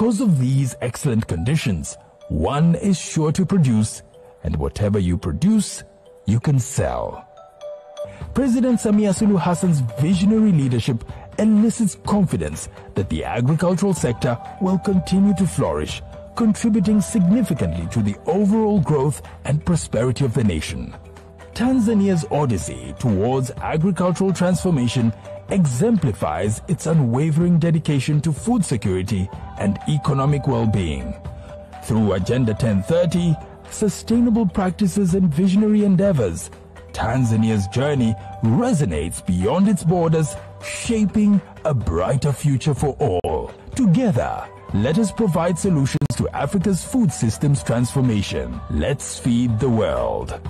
Because of these excellent conditions, one is sure to produce, and whatever you produce, you can sell. President Samia Suluhu Hassan's visionary leadership elicits confidence that the agricultural sector will continue to flourish, contributing significantly to the overall growth and prosperity of the nation. Tanzania's odyssey towards agricultural transformation exemplifies its unwavering dedication to food security and economic well-being. Through Agenda 1030, sustainable practices and visionary endeavors, Tanzania's journey resonates beyond its borders, shaping a brighter future for all. Together, let us provide solutions to Africa's food systems transformation. Let's feed the world.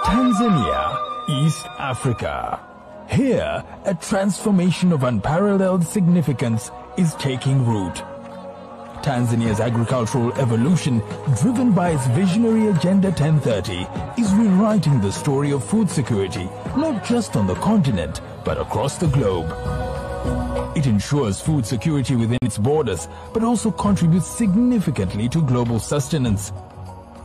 Tanzania, East Africa. Here, a transformation of unparalleled significance is taking root. Tanzania's agricultural evolution, driven by its visionary Agenda 1030, is rewriting the story of food security, not just on the continent, but across the globe. It ensures food security within its borders, but also contributes significantly to global sustenance.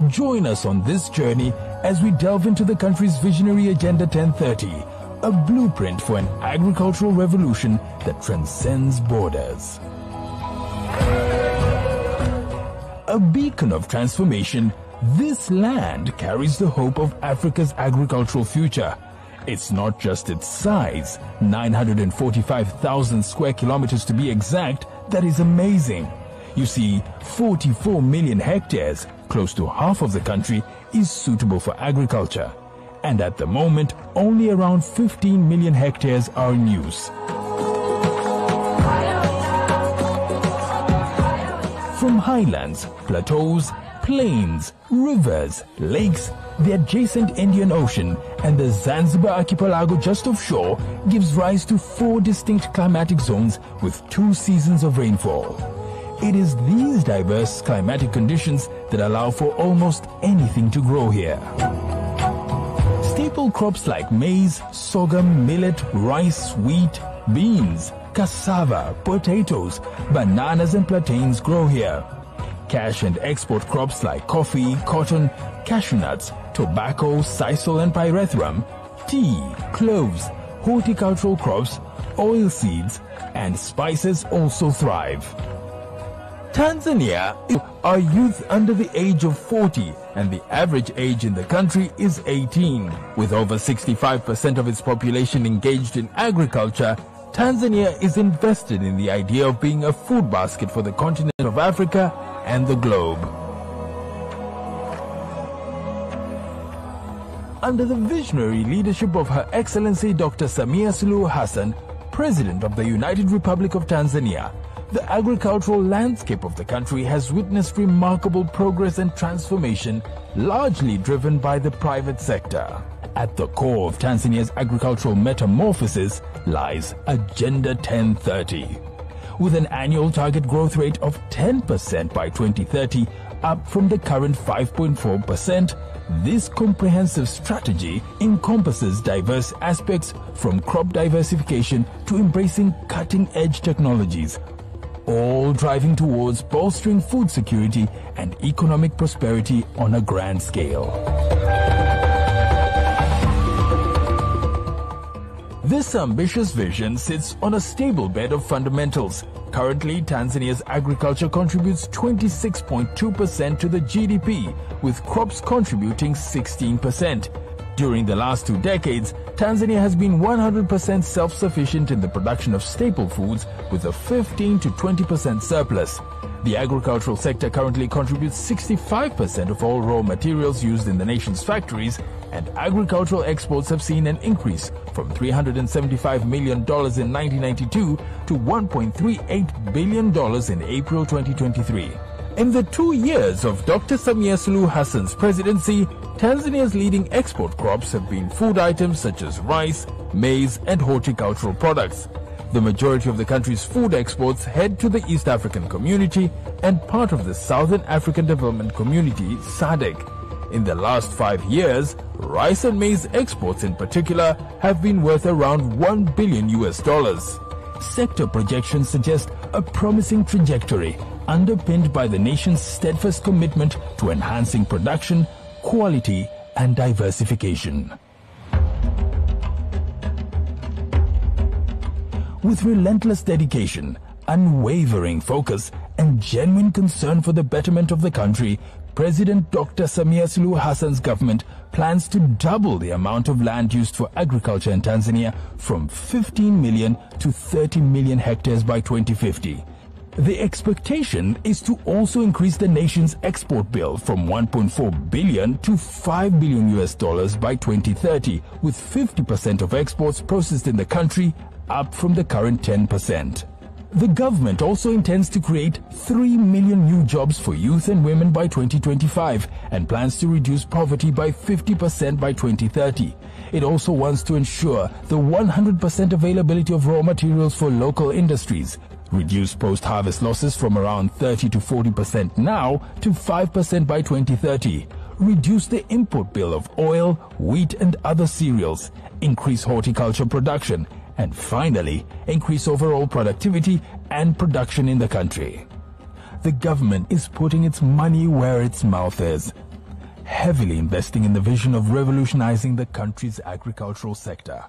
Join us on this journey as we delve into the country's visionary Agenda 1030, a blueprint for an agricultural revolution that transcends borders. A beacon of transformation, this land carries the hope of Africa's agricultural future. It's not just its size, 945,000 square kilometers to be exact, that is amazing. You see, 44 million hectares, close to half of the country, is suitable for agriculture. And at the moment, only around 15 million hectares are in use. From highlands, plateaus, plains, rivers, lakes, the adjacent Indian Ocean, and the Zanzibar archipelago just offshore gives rise to 4 distinct climatic zones with 2 seasons of rainfall. It is these diverse climatic conditions that allow for almost anything to grow here. Staple crops like maize, sorghum, millet, rice, wheat, beans, cassava, potatoes, bananas and plantains grow here. Cash and export crops like coffee, cotton, cashew nuts, tobacco, sisal and pyrethrum, tea, cloves, horticultural crops, oil seeds, and spices also thrive. Tanzania are youth under the age of 40, and the average age in the country is 18. With over 65% of its population engaged in agriculture, Tanzania is invested in the idea of being a food basket for the continent of Africa and the globe. Under the visionary leadership of Her Excellency Dr. Samia Suluhu Hassan, President of the United Republic of Tanzania, the agricultural landscape of the country has witnessed remarkable progress and transformation, largely driven by the private sector. At the core of Tanzania's agricultural metamorphosis lies Agenda 1030. With an annual target growth rate of 10% by 2030, up from the current 5.4%, this comprehensive strategy encompasses diverse aspects from crop diversification to embracing cutting-edge technologies, all driving towards bolstering food security and economic prosperity on a grand scale. This ambitious vision sits on a stable bed of fundamentals. Currently, Tanzania's agriculture contributes 26.2% to the GDP, with crops contributing 16%. During the last 2 decades, Tanzania has been 100% self-sufficient in the production of staple foods with a 15 to 20% surplus. The agricultural sector currently contributes 65% of all raw materials used in the nation's factories, and agricultural exports have seen an increase from $375 million in 1992 to $1.38 billion in April 2023. In the 2 years of Dr. Samia Suluhu Hassan's presidency, Tanzania's leading export crops have been food items such as rice, maize, and horticultural products. The majority of the country's food exports head to the East African Community and part of the Southern African Development Community, SADC. In the last 5 years, rice and maize exports in particular have been worth around $1 billion. Sector projections suggest a promising trajectory underpinned by the nation's steadfast commitment to enhancing production, quality, and diversification. With relentless dedication, unwavering focus, and genuine concern for the betterment of the country, President Dr. Samia Suluhu Hassan's government plans to double the amount of land used for agriculture in Tanzania from 15 million to 30 million hectares by 2050. The expectation is to also increase the nation's export bill from $1.4 billion to $5 billion by 2030, with 50% of exports processed in the country, up from the current 10%. The government also intends to create 3 million new jobs for youth and women by 2025 and plans to reduce poverty by 50% by 2030. It also wants to ensure the 100% availability of raw materials for local industries, reduce post-harvest losses from around 30 to 40% now to 5% by 2030, reduce the import bill of oil, wheat and other cereals, increase horticulture production, and finally, increase overall productivity and production in the country. The government is putting its money where its mouth is, heavily investing in the vision of revolutionizing the country's agricultural sector.